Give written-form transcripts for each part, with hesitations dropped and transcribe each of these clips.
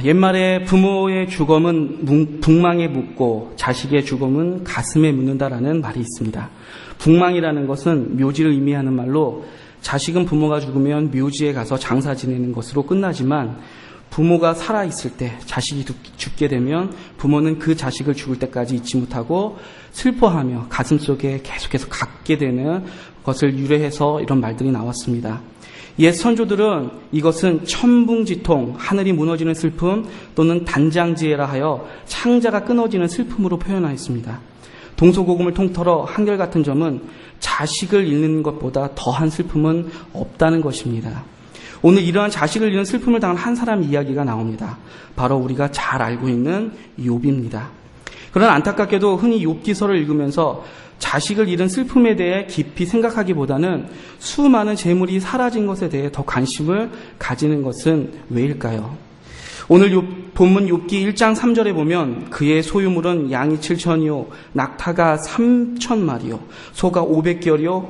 옛말에 부모의 죽음은 북망에 묻고 자식의 죽음은 가슴에 묻는다라는 말이 있습니다. 북망이라는 것은 묘지를 의미하는 말로 자식은 부모가 죽으면 묘지에 가서 장사 지내는 것으로 끝나지만 부모가 살아있을 때 자식이 죽게 되면 부모는 그 자식을 죽을 때까지 잊지 못하고 슬퍼하며 가슴속에 계속해서 갖게 되는 것을 유래해서 이런 말들이 나왔습니다. 옛 선조들은 이것은 천붕지통, 하늘이 무너지는 슬픔 또는 단장지혜라 하여 창자가 끊어지는 슬픔으로 표현하였습니다. 동서고금을 통틀어 한결같은 점은 자식을 잃는 것보다 더한 슬픔은 없다는 것입니다. 오늘 이러한 자식을 잃은 슬픔을 당한 한 사람 이야기가 나옵니다. 바로 우리가 잘 알고 있는 욥입니다. 그러나 안타깝게도 흔히 욥기서를 읽으면서 자식을 잃은 슬픔에 대해 깊이 생각하기보다는 수많은 재물이 사라진 것에 대해 더 관심을 가지는 것은 왜일까요? 오늘 본문 욥기 1장 3절에 보면 그의 소유물은 양이 7,000이요 낙타가 3,000마리요 소가 500개월이요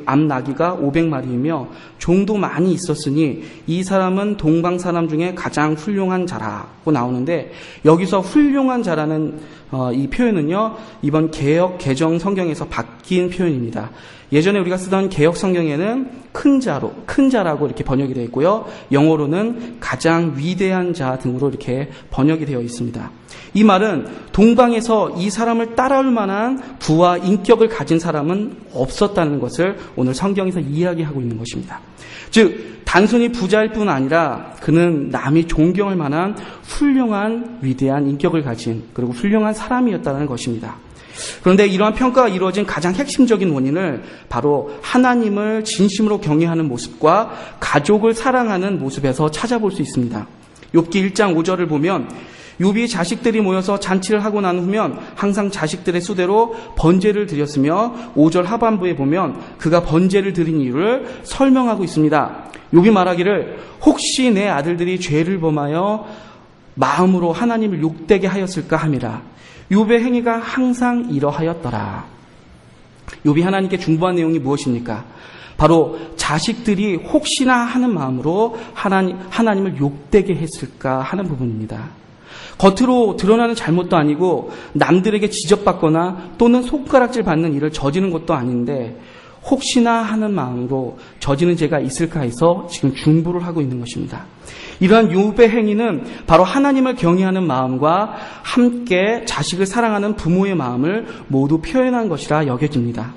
암나귀가 500마리이며 종도 많이 있었으니 이 사람은 동방 사람 중에 가장 훌륭한 자라고 나오는데, 여기서 훌륭한 자라는 이 표현은요 이번 개역 개정 성경에서 바뀐 표현입니다. 예전에 우리가 쓰던 개역 성경에는 큰 자라고 이렇게 번역이 되어 있고요. 영어로는 가장 위대한 자 등으로 이렇게 번역이 되어 있습니다. 이 말은 동방에서 이 사람을 따라올 만한 부와 인격을 가진 사람은 없었다는 것을 오늘 성경에서 이야기하고 있는 것입니다. 즉 단순히 부자일 뿐 아니라 그는 남이 존경할 만한 훌륭한 위대한 인격을 가진 그리고 훌륭한 사람이었다는 것입니다. 그런데 이러한 평가가 이루어진 가장 핵심적인 원인을 바로 하나님을 진심으로 경외하는 모습과 가족을 사랑하는 모습에서 찾아볼 수 있습니다. 욥기 1장 5절을 보면 욥이 자식들이 모여서 잔치를 하고 난 후면 항상 자식들의 수대로 번제를 드렸으며 5절 하반부에 보면 그가 번제를 드린 이유를 설명하고 있습니다. 욥이 말하기를 혹시 내 아들들이 죄를 범하여 마음으로 하나님을 욕되게 하였을까 함이라. 욥의 행위가 항상 이러하였더라. 욥이 하나님께 중보한 내용이 무엇입니까? 바로 자식들이 혹시나 하는 마음으로 하나님을 욕되게 했을까 하는 부분입니다. 겉으로 드러나는 잘못도 아니고 남들에게 지적받거나 또는 손가락질 받는 일을 저지른 것도 아닌데 혹시나 하는 마음으로 저지른 죄가 있을까 해서 지금 중보를 하고 있는 것입니다. 이러한 욥의 행위는 바로 하나님을 경외하는 마음과 함께 자식을 사랑하는 부모의 마음을 모두 표현한 것이라 여겨집니다.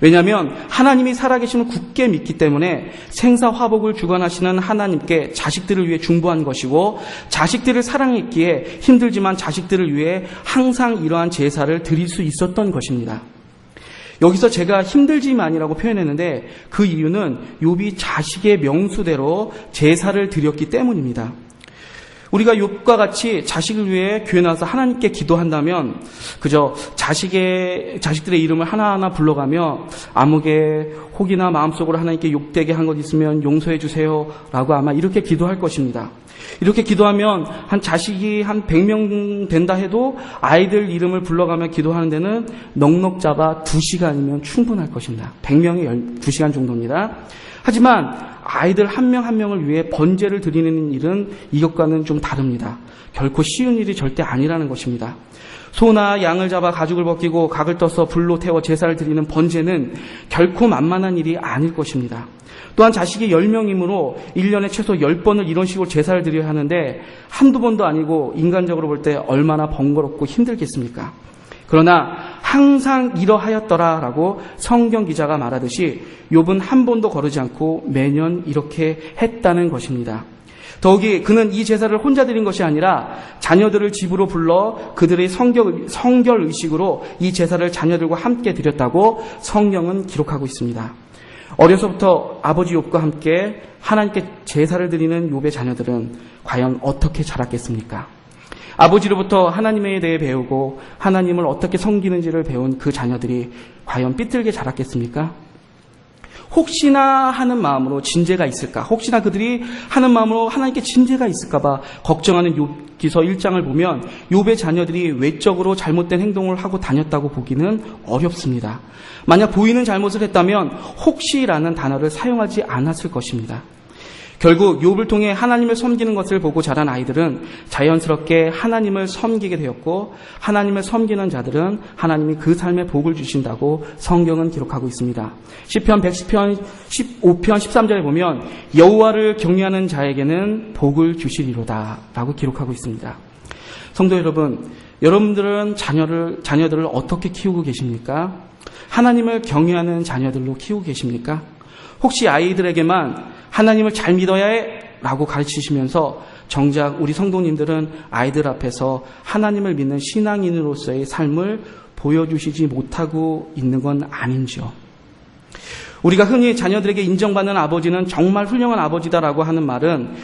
왜냐하면 하나님이 살아계심을 굳게 믿기 때문에 생사화복을 주관하시는 하나님께 자식들을 위해 중보한 것이고, 자식들을 사랑했기에 힘들지만 자식들을 위해 항상 이러한 제사를 드릴 수 있었던 것입니다. 여기서 제가 힘들지만이라고 표현했는데 그 이유는 욥이 자식의 명수대로 제사를 드렸기 때문입니다. 우리가 욥과 같이 자식을 위해 교회 나와서 하나님께 기도한다면 그저 자식들의 이름을 하나하나 불러가며 아무개 혹이나 마음속으로 하나님께 욕되게 한 것 있으면 용서해 주세요 라고 아마 이렇게 기도할 것입니다. 이렇게 기도하면 한 자식이 한 100명 된다 해도 아이들 이름을 불러가며 기도하는 데는 넉넉 잡아 2시간이면 충분할 것입니다. 100명이 2시간 정도입니다. 하지만 아이들 한 명 한 명을 위해 번제를 드리는 일은 이것과는 좀 다릅니다. 결코 쉬운 일이 절대 아니라는 것입니다. 소나 양을 잡아 가죽을 벗기고 각을 떠서 불로 태워 제사를 드리는 번제는 결코 만만한 일이 아닐 것입니다. 또한 자식이 10명이므로 1년에 최소 10번을 이런 식으로 제사를 드려야 하는데 한두 번도 아니고 인간적으로 볼 때 얼마나 번거롭고 힘들겠습니까? 그러나 항상 이러하였더라라고 성경 기자가 말하듯이 욥은 한 번도 거르지 않고 매년 이렇게 했다는 것입니다. 더욱이 그는 이 제사를 혼자 드린 것이 아니라 자녀들을 집으로 불러 그들의 성결 의식으로 이 제사를 자녀들과 함께 드렸다고 성경은 기록하고 있습니다. 어려서부터 아버지 욥과 함께 하나님께 제사를 드리는 욥의 자녀들은 과연 어떻게 자랐겠습니까? 아버지로부터 하나님에 대해 배우고 하나님을 어떻게 섬기는지를 배운 그 자녀들이 과연 삐뚤게 자랐겠습니까? 혹시나 하는 마음으로 진죄가 있을까? 혹시나 그들이 하는 마음으로 하나님께 진죄가 있을까 봐 걱정하는 욥기서 1장을 보면 욥의 자녀들이 외적으로 잘못된 행동을 하고 다녔다고 보기는 어렵습니다. 만약 보이는 잘못을 했다면 혹시라는 단어를 사용하지 않았을 것입니다. 결국 욥을 통해 하나님을 섬기는 것을 보고 자란 아이들은 자연스럽게 하나님을 섬기게 되었고, 하나님을 섬기는 자들은 하나님이 그 삶에 복을 주신다고 성경은 기록하고 있습니다. 시편 110편 15편 13절에 보면 여호와를 경외하는 자에게는 복을 주시리로다 라고 기록하고 있습니다. 성도 여러분, 여러분들은 자녀들을 어떻게 키우고 계십니까? 하나님을 경외하는 자녀들로 키우고 계십니까? 혹시 아이들에게만 하나님을 잘 믿어야 해 라고 가르치시면서 정작 우리 성도님들은 아이들 앞에서 하나님을 믿는 신앙인으로서의 삶을 보여주시지 못하고 있는 건 아닌지요? 우리가 흔히 자녀들에게 인정받는 아버지는 정말 훌륭한 아버지다라고 하는 말은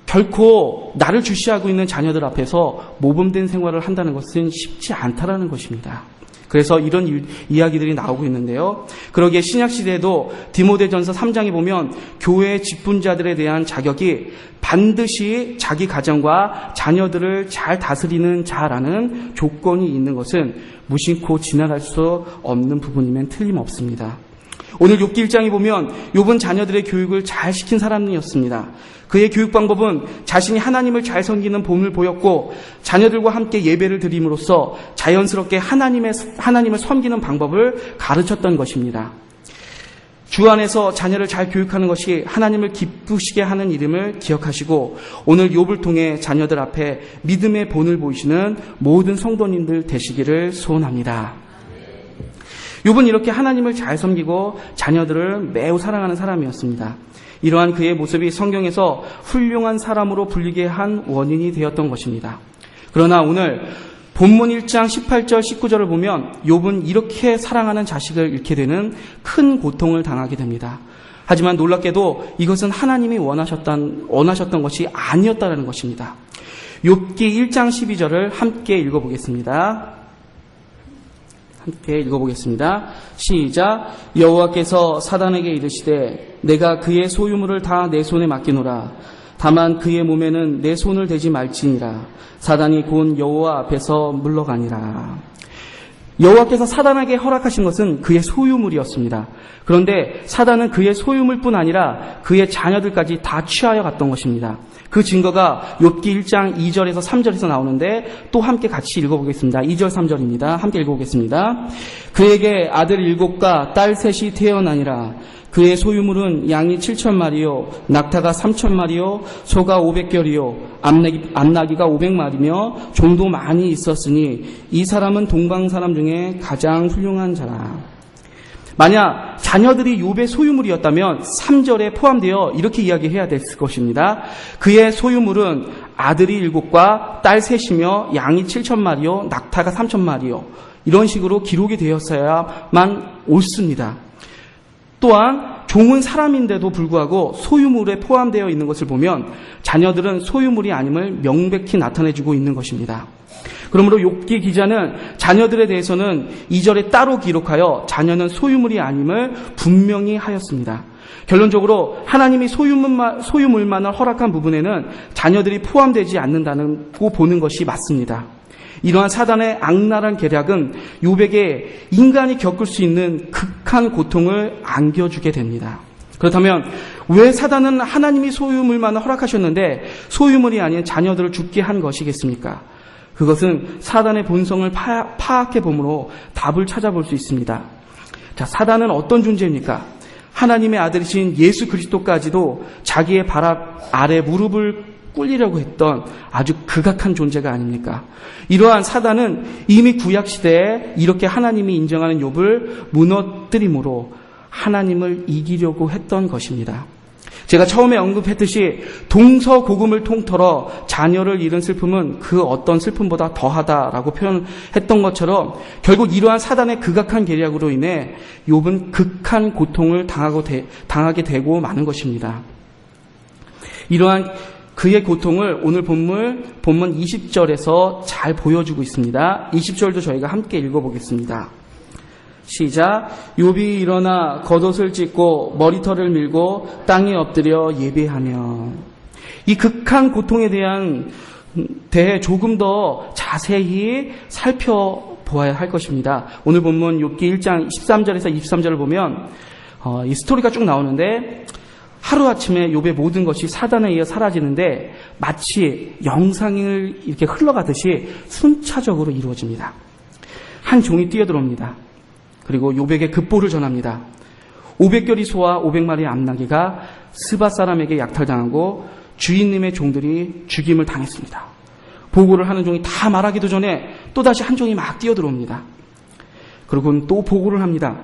결코 나를 주시하고 있는 자녀들 앞에서 모범된 생활을 한다는 것은 쉽지 않다라는 것입니다. 그래서 이런 이야기들이 나오고 있는데요. 그러기에 신약시대에도 디모데전서 3장에 보면 교회 직분자들에 대한 자격이 반드시 자기 가정과 자녀들을 잘 다스리는 자라는 조건이 있는 것은 무심코 지나갈 수 없는 부분이면 틀림없습니다. 오늘 욥기 1장에 보면 욥은 자녀들의 교육을 잘 시킨 사람이었습니다. 그의 교육 방법은 자신이 하나님을 잘 섬기는 본을 보였고, 자녀들과 함께 예배를 드림으로써 자연스럽게 하나님을 섬기는 방법을 가르쳤던 것입니다. 주 안에서 자녀를 잘 교육하는 것이 하나님을 기쁘시게 하는 일임을 기억하시고, 오늘 욥을 통해 자녀들 앞에 믿음의 본을 보이시는 모든 성도님들 되시기를 소원합니다. 욥은 이렇게 하나님을 잘 섬기고 자녀들을 매우 사랑하는 사람이었습니다. 이러한 그의 모습이 성경에서 훌륭한 사람으로 불리게 한 원인이 되었던 것입니다. 그러나 오늘 본문 1장 18절 19절을 보면 욥은 이렇게 사랑하는 자식을 잃게 되는 큰 고통을 당하게 됩니다. 하지만 놀랍게도 이것은 하나님이 원하셨던 것이 아니었다는 것입니다. 욥기 1장 12절을 함께 읽어보겠습니다. 시작. 여호와께서 사단에게 이르시되 내가 그의 소유물을 다 내 손에 맡기노라. 다만 그의 몸에는 내 손을 대지 말지니라. 사단이 곧 여호와 앞에서 물러가니라. 여호와께서 사단에게 허락하신 것은 그의 소유물이었습니다. 그런데 사단은 그의 소유물뿐 아니라 그의 자녀들까지 다 취하여 갔던 것입니다. 그 증거가 욥기 1장 2절에서 3절에서 나오는데 또 함께 같이 읽어보겠습니다. 2절 3절입니다. 함께 읽어보겠습니다. 그에게 아들 7과 딸 3이 태어나니라. 그의 소유물은 양이 7,000마리요 낙타가 3,000마리요 소가 500결이요 암나기가 500마리며 종도 많이 있었으니 이 사람은 동방 사람 중에 가장 훌륭한 자라. 만약 자녀들이 욥의 소유물이었다면 3절에 포함되어 이렇게 이야기해야 됐을 것입니다. 그의 소유물은 아들이 7과 딸 3이며 양이 7,000마리요 낙타가 3,000마리요 이런 식으로 기록이 되었어야만 옳습니다. 또한 종은 사람인데도 불구하고 소유물에 포함되어 있는 것을 보면 자녀들은 소유물이 아님을 명백히 나타내주고 있는 것입니다. 그러므로 욥기 기자는 자녀들에 대해서는 2절에 따로 기록하여 자녀는 소유물이 아님을 분명히 하였습니다. 결론적으로 하나님이 소유물만을 허락한 부분에는 자녀들이 포함되지 않는다고 보는 것이 맞습니다. 이러한 사단의 악랄한 계략은 욥에게 인간이 겪을 수 있는 극한 고통을 안겨주게 됩니다. 그렇다면 왜 사단은 하나님이 소유물만을 허락하셨는데 소유물이 아닌 자녀들을 죽게 한 것이겠습니까? 그것은 사단의 본성을 파악해 봄으로 답을 찾아볼 수 있습니다. 자, 사단은 어떤 존재입니까? 하나님의 아들이신 예수 그리스도까지도 자기의 발 아래 무릎을 꿇리려고 했던 아주 극악한 존재가 아닙니까? 이러한 사단은 이미 구약시대에 이렇게 하나님이 인정하는 욥을 무너뜨림으로 하나님을 이기려고 했던 것입니다. 제가 처음에 언급했듯이 동서고금을 통틀어 자녀를 잃은 슬픔은 그 어떤 슬픔보다 더하다라고 표현했던 것처럼 결국 이러한 사단의 극악한 계략으로 인해 욥은 극한 고통을 당하게 되고 마는 것입니다. 이러한 그의 고통을 오늘 본문 20절에서 잘 보여주고 있습니다. 20절도 저희가 함께 읽어보겠습니다. 시작. 욥이 일어나 겉옷을 찢고 머리털을 밀고 땅에 엎드려 예배하며. 이 극한 고통에 대해 조금 더 자세히 살펴보아야 할 것입니다. 오늘 본문 욥기 1장 13절에서 23절을 보면 이 스토리가 쭉 나오는데 하루아침에 욥의 모든 것이 사단에 의해 사라지는데 마치 영상을 이렇게 흘러가듯이 순차적으로 이루어집니다. 한 종이 뛰어들어옵니다. 그리고 욥에게 급보를 전합니다. 500결의 소와 500마리의 암나귀가 스바 사람에게 약탈당하고 주인님의 종들이 죽임을 당했습니다. 보고를 하는 종이 다 말하기도 전에 또다시 한 종이 막 뛰어들어옵니다. 그리고는 또 보고를 합니다.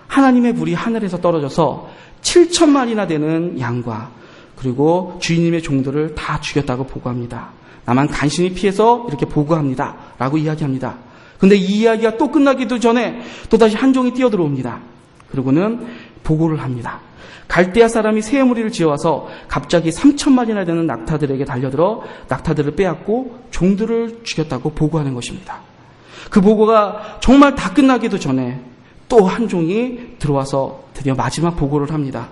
하나님의 불이 하늘에서 떨어져서 7,000마리나 되는 양과 그리고 주인님의 종들을 다 죽였다고 보고합니다. 나만 간신히 피해서 이렇게 보고합니다. 라고 이야기합니다. 근데 이 이야기가 또 끝나기도 전에 또다시 한 종이 뛰어들어옵니다. 그리고는 보고를 합니다. 갈대아 사람이 새 무리를 지어와서 갑자기 3,000마리나 되는 낙타들에게 달려들어 낙타들을 빼앗고 종들을 죽였다고 보고하는 것입니다. 그 보고가 정말 다 끝나기도 전에 또 한 종이 들어와서 드디어 마지막 보고를 합니다.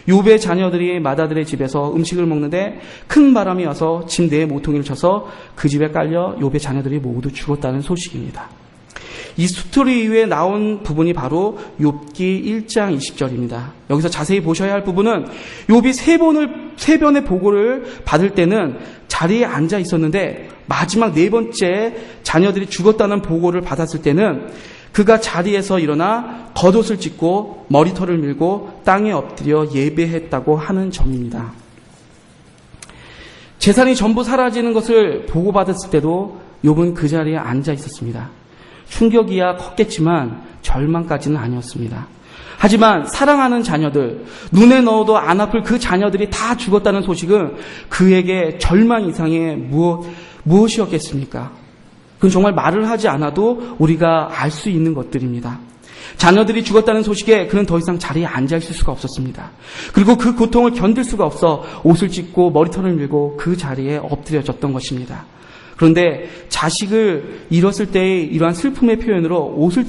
욥의 자녀들이 마다들의 집에서 음식을 먹는데 큰 바람이 와서 집 내에 모퉁이를 쳐서 그 집에 깔려 욥의 자녀들이 모두 죽었다는 소식입니다. 이 스토리 이후에 나온 부분이 바로 욥기 1장 20절입니다. 여기서 자세히 보셔야 할 부분은 욥이 세 번의 보고를 받을 때는 자리에 앉아 있었는데 마지막 네 번째 자녀들이 죽었다는 보고를 받았을 때는 그가 자리에서 일어나 겉옷을 찢고 머리털을 밀고 땅에 엎드려 예배했다고 하는 점입니다. 재산이 전부 사라지는 것을 보고받았을 때도 욥은 그 자리에 앉아 있었습니다. 충격이야 컸겠지만 절망까지는 아니었습니다. 하지만 사랑하는 자녀들, 눈에 넣어도 안 아플 그 자녀들이 다 죽었다는 소식은 그에게 절망 이상의 무엇이었겠습니까? 그건 정말 말을 하지 않아도 우리가 알 수 있는 것들입니다. 자녀들이 죽었다는 소식에 그는 더 이상 자리에 앉아있을 수가 없었습니다. 그리고 그 고통을 견딜 수가 없어 옷을 찢고 머리털을 밀고 그 자리에 엎드려졌던 것입니다. 그런데 자식을 잃었을 때의 이러한 슬픔의 표현으로 옷을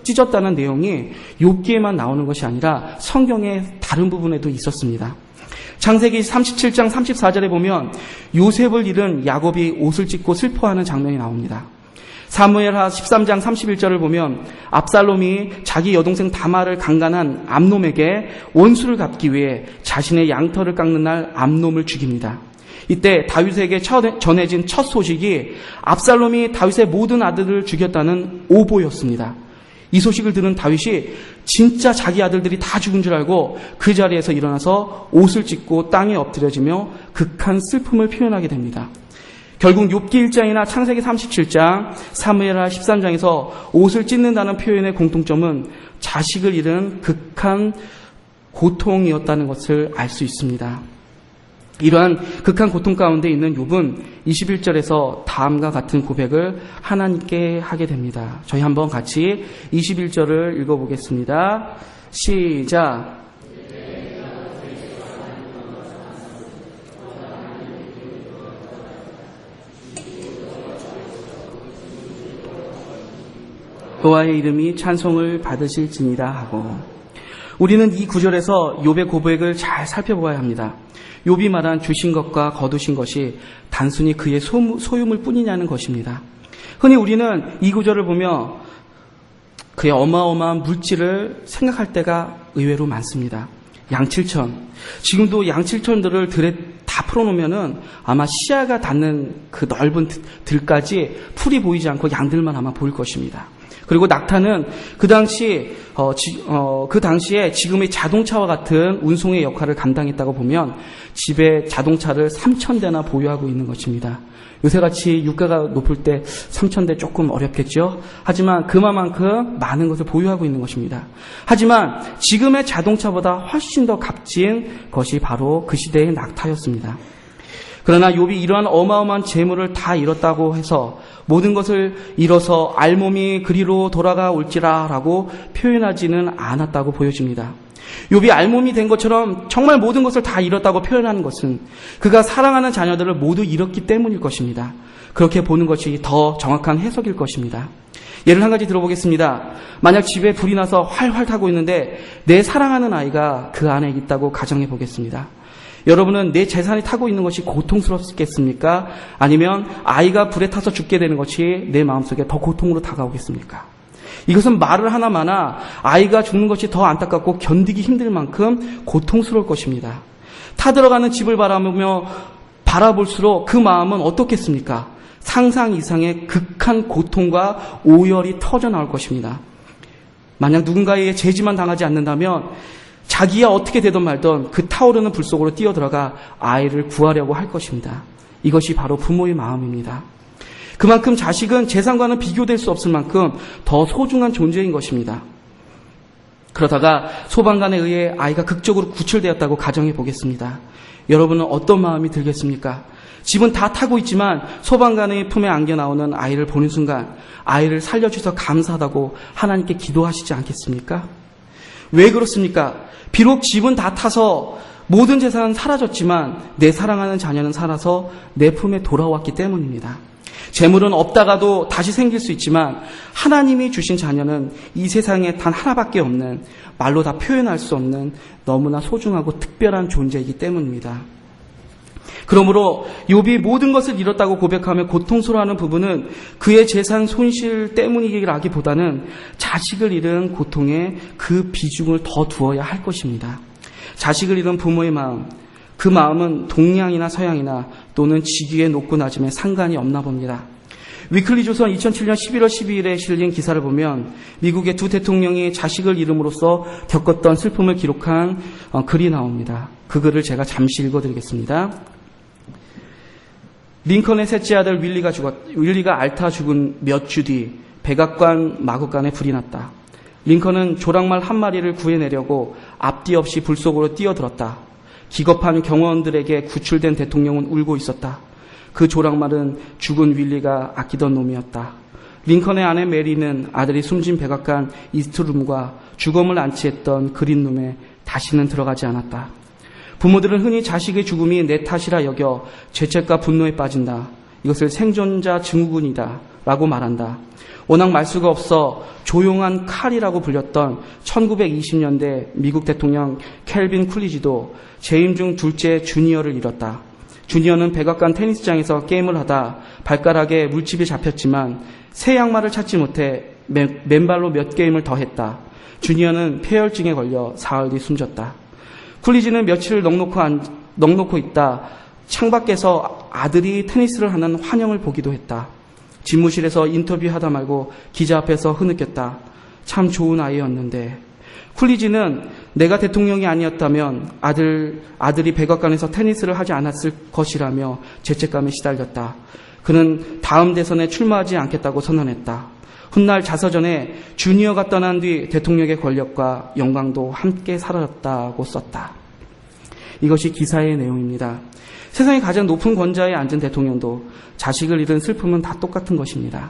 찢었다는 내용이 욥기에만 나오는 것이 아니라 성경의 다른 부분에도 있었습니다. 창세기 37장 34절에 보면 요셉을 잃은 야곱이 옷을 찢고 슬퍼하는 장면이 나옵니다. 사무엘하 13장 31절을 보면 압살롬이 자기 여동생 다말을 강간한 암놈에게 원수를 갚기 위해 자신의 양털을 깎는 날 암놈을 죽입니다. 이때 다윗에게 전해진 첫 소식이 압살롬이 다윗의 모든 아들을 죽였다는 오보였습니다. 이 소식을 들은 다윗이 진짜 자기 아들들이 다 죽은 줄 알고 그 자리에서 일어나서 옷을 찢고 땅에 엎드려지며 극한 슬픔을 표현하게 됩니다. 결국 욥기 1장이나 창세기 37장, 사무엘하 13장에서 옷을 찢는다는 표현의 공통점은 자식을 잃은 극한 고통이었다는 것을 알 수 있습니다. 이러한 극한 고통 가운데 있는 욥은 21절에서 다음과 같은 고백을 하나님께 하게 됩니다. 저희 한번 같이 21절을 읽어보겠습니다. 시작. 여호와의 이름이 찬송을 받으실지니라 하고, 우리는 이 구절에서 욥의 고백을 잘 살펴보아야 합니다. 욥이 말한 주신 것과 거두신 것이 단순히 그의 소유물 뿐이냐는 것입니다. 흔히 우리는 이 구절을 보며 그의 어마어마한 물질을 생각할 때가 의외로 많습니다. 양 7천. 지금도 양 7천들을 들에 다 풀어놓으면은 아마 시야가 닿는 그 넓은 들까지 풀이 보이지 않고 양들만 아마 보일 것입니다. 그리고 낙타는 그 당시에 지금의 자동차와 같은 운송의 역할을 감당했다고 보면 집에 자동차를 3,000대나 보유하고 있는 것입니다. 요새같이 유가가 높을 때 3,000대 조금 어렵겠죠. 하지만 그만큼 많은 것을 보유하고 있는 것입니다. 하지만 지금의 자동차보다 훨씬 더 값진 것이 바로 그 시대의 낙타였습니다. 그러나 욥이 이러한 어마어마한 재물을 다 잃었다고 해서 모든 것을 잃어서 알몸이 그리로 돌아가 올지라라고 표현하지는 않았다고 보여집니다. 욥이 알몸이 된 것처럼 정말 모든 것을 다 잃었다고 표현하는 것은 그가 사랑하는 자녀들을 모두 잃었기 때문일 것입니다. 그렇게 보는 것이 더 정확한 해석일 것입니다. 예를 한 가지 들어보겠습니다. 만약 집에 불이 나서 활활 타고 있는데 내 사랑하는 아이가 그 안에 있다고 가정해 보겠습니다. 여러분은 내 재산이 타고 있는 것이 고통스럽겠습니까? 아니면 아이가 불에 타서 죽게 되는 것이 내 마음속에 더 고통으로 다가오겠습니까? 이것은 말을 하나마나 아이가 죽는 것이 더 안타깝고 견디기 힘들 만큼 고통스러울 것입니다. 타들어가는 집을 바라볼수록 그 마음은 어떻겠습니까? 상상 이상의 극한 고통과 오열이 터져 나올 것입니다. 만약 누군가의 제지만 당하지 않는다면 자기야 어떻게 되든 말든 그 타오르는 불 속으로 뛰어들어가 아이를 구하려고 할 것입니다. 이것이 바로 부모의 마음입니다. 그만큼 자식은 재산과는 비교될 수 없을 만큼 더 소중한 존재인 것입니다. 그러다가 소방관에 의해 아이가 극적으로 구출되었다고 가정해 보겠습니다. 여러분은 어떤 마음이 들겠습니까? 집은 다 타고 있지만 소방관의 품에 안겨 나오는 아이를 보는 순간 아이를 살려주셔서 감사하다고 하나님께 기도하시지 않겠습니까? 왜 그렇습니까? 비록 집은 다 타서 모든 재산은 사라졌지만 내 사랑하는 자녀는 살아서 내 품에 돌아왔기 때문입니다. 재물은 없다가도 다시 생길 수 있지만 하나님이 주신 자녀는 이 세상에 단 하나밖에 없는, 말로 다 표현할 수 없는 너무나 소중하고 특별한 존재이기 때문입니다. 그러므로 욥이 모든 것을 잃었다고 고백하며 고통스러워하는 부분은 그의 재산 손실 때문이라기보다는 자식을 잃은 고통에 그 비중을 더 두어야 할 것입니다. 자식을 잃은 부모의 마음, 그 마음은 동양이나 서양이나 또는 지기의 높고 낮음에 상관이 없나 봅니다. 위클리 조선 2007년 11월 12일에 실린 기사를 보면 미국의 두 대통령이 자식을 잃음으로써 겪었던 슬픔을 기록한 글이 나옵니다. 그 글을 제가 잠시 읽어드리겠습니다. 링컨의 셋째 아들 윌리가 앓다 죽은 몇 주 뒤 백악관 마구간에 불이 났다. 링컨은 조랑말 한 마리를 구해내려고 앞뒤 없이 불 속으로 뛰어들었다. 기겁한 경호원들에게 구출된 대통령은 울고 있었다. 그 조랑말은 죽은 윌리가 아끼던 놈이었다. 링컨의 아내 메리는 아들이 숨진 백악관 이스트룸과 주검을 안치했던 그린룸에 다시는 들어가지 않았다. 부모들은 흔히 자식의 죽음이 내 탓이라 여겨 죄책과 분노에 빠진다. 이것을 생존자 증후군이다 라고 말한다. 워낙 말수가 없어 조용한 칼이라고 불렸던 1920년대 미국 대통령 켈빈 쿨리지도 재임 중 둘째 주니어를 잃었다. 주니어는 백악관 테니스장에서 게임을 하다 발가락에 물집이 잡혔지만 새 양말을 찾지 못해 맨발로 몇 게임을 더 했다. 주니어는 폐혈증에 걸려 사흘 뒤 숨졌다. 쿨리지는 며칠을 넋놓고 있다 창밖에서 아들이 테니스를 하는 환영을 보기도 했다. 집무실에서 인터뷰하다 말고 기자 앞에서 흐느꼈다. 참 좋은 아이였는데. 쿨리지는 내가 대통령이 아니었다면 아들이 백악관에서 테니스를 하지 않았을 것이라며 죄책감에 시달렸다. 그는 다음 대선에 출마하지 않겠다고 선언했다. 훗날 자서전에 주니어가 떠난 뒤 대통령의 권력과 영광도 함께 사라졌다고 썼다. 이것이 기사의 내용입니다. 세상의 가장 높은 권좌에 앉은 대통령도 자식을 잃은 슬픔은 다 똑같은 것입니다.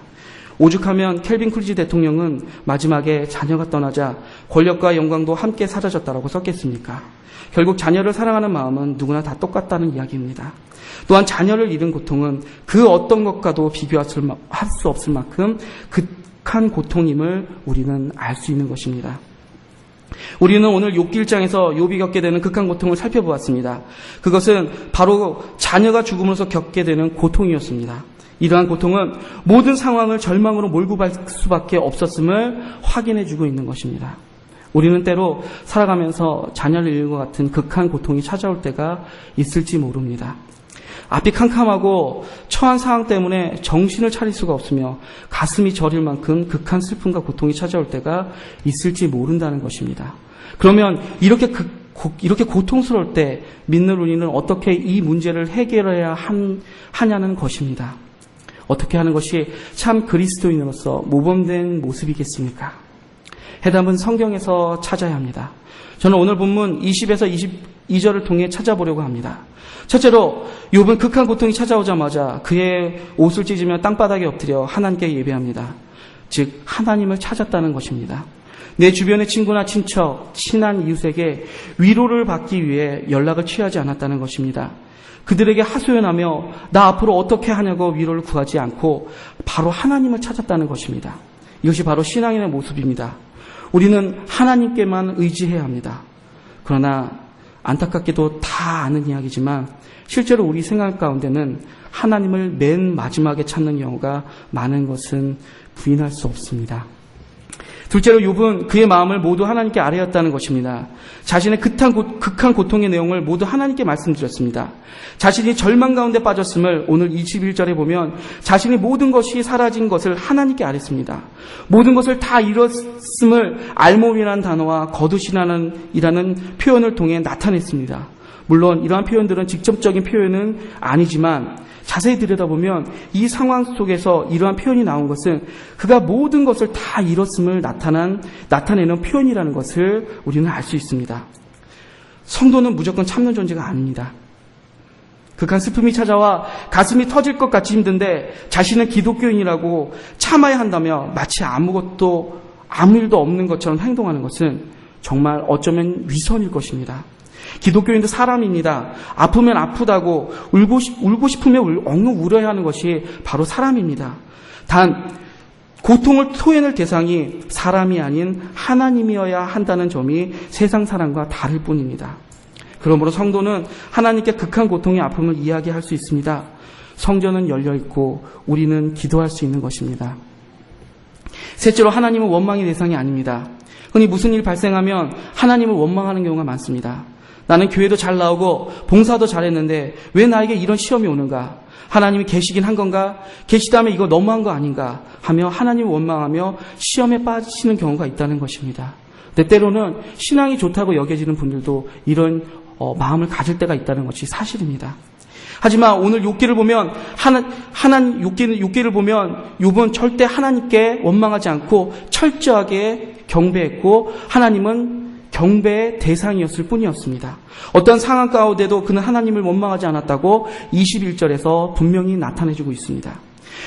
오죽하면 켈빈 쿨리지 대통령은 마지막에 자녀가 떠나자 권력과 영광도 함께 사라졌다고 썼겠습니까? 결국 자녀를 사랑하는 마음은 누구나 다 똑같다는 이야기입니다. 또한 자녀를 잃은 고통은 그 어떤 것과도 비교할 수 없을 만큼 극한 고통임을 우리는 알 수 있는 것입니다. 우리는 오늘 욥기 1장에서 욥이 겪게 되는 극한 고통을 살펴보았습니다. 그것은 바로 자녀가 죽음으로써 겪게 되는 고통이었습니다. 이러한 고통은 모든 상황을 절망으로 몰고 갈 수밖에 없었음을 확인해주고 있는 것입니다. 우리는 때로 살아가면서 자녀를 잃는 것 같은 극한 고통이 찾아올 때가 있을지 모릅니다. 앞이 캄캄하고 처한 상황 때문에 정신을 차릴 수가 없으며 가슴이 저릴 만큼 극한 슬픔과 고통이 찾아올 때가 있을지 모른다는 것입니다. 그러면 이렇게 고통스러울 때 믿는 우리는 어떻게 이 문제를 해결해야 하냐는 것입니다. 어떻게 하는 것이 참 그리스도인으로서 모범된 모습이겠습니까? 해답은 성경에서 찾아야 합니다. 저는 오늘 본문 20에서 22절을 통해 찾아보려고 합니다. 첫째로 욥은 극한 고통이 찾아오자마자 그의 옷을 찢으며 땅바닥에 엎드려 하나님께 예배합니다. 즉 하나님을 찾았다는 것입니다. 내 주변의 친구나 친척, 친한 이웃에게 위로를 받기 위해 연락을 취하지 않았다는 것입니다. 그들에게 하소연하며 나 앞으로 어떻게 하냐고 위로를 구하지 않고 바로 하나님을 찾았다는 것입니다. 이것이 바로 신앙인의 모습입니다. 우리는 하나님께만 의지해야 합니다. 그러나 안타깝게도 다 아는 이야기지만 실제로 우리 생각 가운데는 하나님을 맨 마지막에 찾는 경우가 많은 것은 부인할 수 없습니다. 둘째로 욥은 그의 마음을 모두 하나님께 아뢰었다는 것입니다. 자신의 극한 고통의 내용을 모두 하나님께 말씀드렸습니다. 자신이 절망 가운데 빠졌음을 오늘 21절에 보면 자신의 모든 것이 사라진 것을 하나님께 아뢰습니다. 모든 것을 다 잃었음을 알몸이라는 단어와 거두시라는 표현을 통해 나타냈습니다. 물론 이러한 표현들은 직접적인 표현은 아니지만 자세히 들여다보면 이 상황 속에서 이러한 표현이 나온 것은 그가 모든 것을 다 잃었음을 나타내는 표현이라는 것을 우리는 알 수 있습니다. 성도는 무조건 참는 존재가 아닙니다. 극한 슬픔이 찾아와 가슴이 터질 것 같이 힘든데 자신은 기독교인이라고 참아야 한다며 마치 아무 일도 없는 것처럼 행동하는 것은 정말 어쩌면 위선일 것입니다. 기독교인도 사람입니다. 아프면 아프다고 울고 싶으면 엉엉 울어야 하는 것이 바로 사람입니다. 단 고통을 토해낼 대상이 사람이 아닌 하나님이어야 한다는 점이 세상 사람과 다를 뿐입니다. 그러므로 성도는 하나님께 극한 고통의 아픔을 이야기할 수 있습니다. 성전은 열려있고 우리는 기도할 수 있는 것입니다. 셋째로 하나님은 원망의 대상이 아닙니다. 흔히 무슨 일 발생하면 하나님을 원망하는 경우가 많습니다. 나는 교회도 잘 나오고 봉사도 잘했는데 왜 나에게 이런 시험이 오는가? 하나님이 계시긴 한 건가? 계시다면 이거 너무한 거 아닌가? 하며 하나님을 원망하며 시험에 빠지시는 경우가 있다는 것입니다. 근데 때로는 신앙이 좋다고 여겨지는 분들도 이런 마음을 가질 때가 있다는 것이 사실입니다. 하지만 오늘 욥기를 보면 욥기를 보면 욥은 절대 하나님께 원망하지 않고 철저하게 경배했고 하나님은 경배의 대상이었을 뿐이었습니다. 어떤 상황 가운데도 그는 하나님을 원망하지 않았다고 21절에서 분명히 나타내주고 있습니다.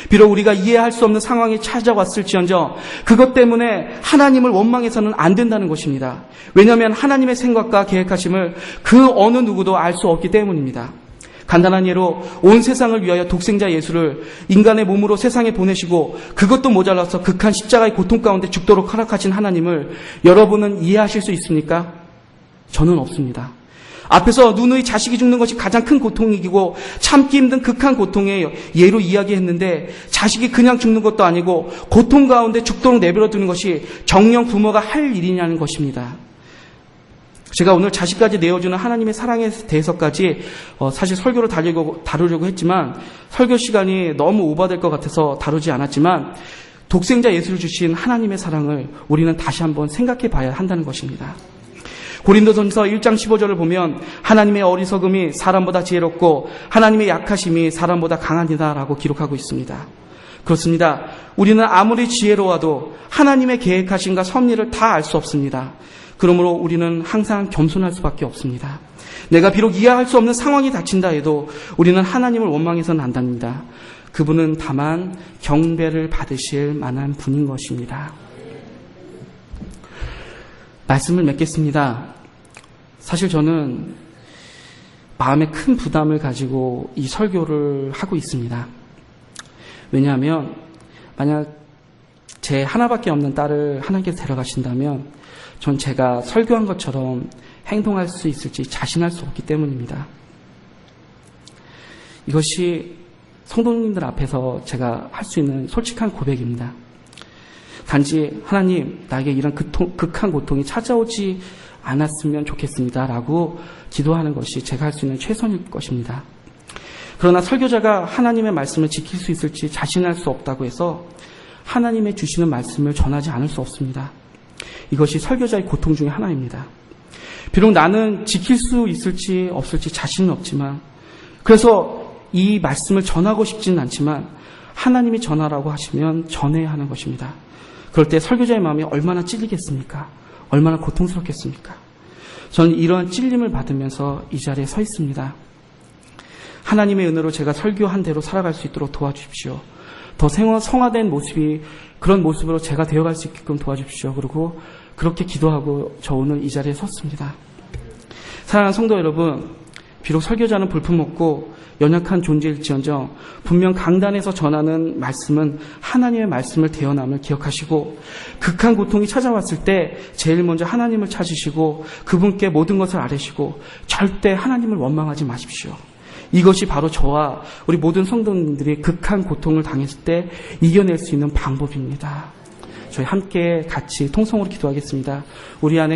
비록 우리가 이해할 수 없는 상황이 찾아왔을지언정 그것 때문에 하나님을 원망해서는 안 된다는 것입니다. 왜냐하면 하나님의 생각과 계획하심을 그 어느 누구도 알 수 없기 때문입니다. 간단한 예로 온 세상을 위하여 독생자 예수를 인간의 몸으로 세상에 보내시고 그것도 모자라서 극한 십자가의 고통 가운데 죽도록 허락하신 하나님을 여러분은 이해하실 수 있습니까? 저는 없습니다. 앞에서 누누이 자식이 죽는 것이 가장 큰 고통이고 참기 힘든 극한 고통의 예로 이야기했는데 자식이 그냥 죽는 것도 아니고 고통 가운데 죽도록 내버려 두는 것이 정녕 부모가 할 일이냐는 것입니다. 제가 오늘 자식까지 내어주는 하나님의 사랑에 대해서까지 사실 설교를 다루려고 했지만 설교 시간이 너무 오버될 것 같아서 다루지 않았지만 독생자 예수를 주신 하나님의 사랑을 우리는 다시 한번 생각해 봐야 한다는 것입니다. 고린도전서 1장 15절을 보면 하나님의 어리석음이 사람보다 지혜롭고 하나님의 약하심이 사람보다 강하니다라고 기록하고 있습니다. 그렇습니다. 우리는 아무리 지혜로워도 하나님의 계획하심과 섭리를 다 알 수 없습니다. 그러므로 우리는 항상 겸손할 수밖에 없습니다. 내가 비록 이해할 수 없는 상황이 닥친다 해도 우리는 하나님을 원망해서는 안 됩니다. 그분은 다만 경배를 받으실 만한 분인 것입니다. 말씀을 맺겠습니다. 사실 저는 마음에 큰 부담을 가지고 이 설교를 하고 있습니다. 왜냐하면 만약 제 하나밖에 없는 딸을 하나님께서 데려가신다면 전 제가 설교한 것처럼 행동할 수 있을지 자신할 수 없기 때문입니다. 이것이 성도님들 앞에서 제가 할 수 있는 솔직한 고백입니다. 단지 하나님 나에게 이런 극한 고통이 찾아오지 않았으면 좋겠습니다 라고 기도하는 것이 제가 할 수 있는 최선일 것입니다. 그러나 설교자가 하나님의 말씀을 지킬 수 있을지 자신할 수 없다고 해서 하나님의 주시는 말씀을 전하지 않을 수 없습니다. 이것이 설교자의 고통 중에 하나입니다. 비록 나는 지킬 수 있을지 없을지 자신은 없지만 그래서 이 말씀을 전하고 싶지는 않지만 하나님이 전하라고 하시면 전해야 하는 것입니다. 그럴 때 설교자의 마음이 얼마나 찔리겠습니까? 얼마나 고통스럽겠습니까? 저는 이러한 찔림을 받으면서 이 자리에 서 있습니다. 하나님의 은혜로 제가 설교한 대로 살아갈 수 있도록 도와주십시오. 더 성화된 모습이 그런 모습으로 제가 되어갈 수 있게끔 도와주십시오. 그리고 그렇게 기도하고 저 오늘 이 자리에 섰습니다. 사랑하는 성도 여러분, 비록 설교자는 볼품없고 연약한 존재일지언정 분명 강단에서 전하는 말씀은 하나님의 말씀을 대언함을 기억하시고 극한 고통이 찾아왔을 때 제일 먼저 하나님을 찾으시고 그분께 모든 것을 아뢰시고 절대 하나님을 원망하지 마십시오. 이것이 바로 저와 우리 모든 성도님들이 극한 고통을 당했을 때 이겨낼 수 있는 방법입니다. 저희 함께 같이 통성으로 기도하겠습니다. 우리 안에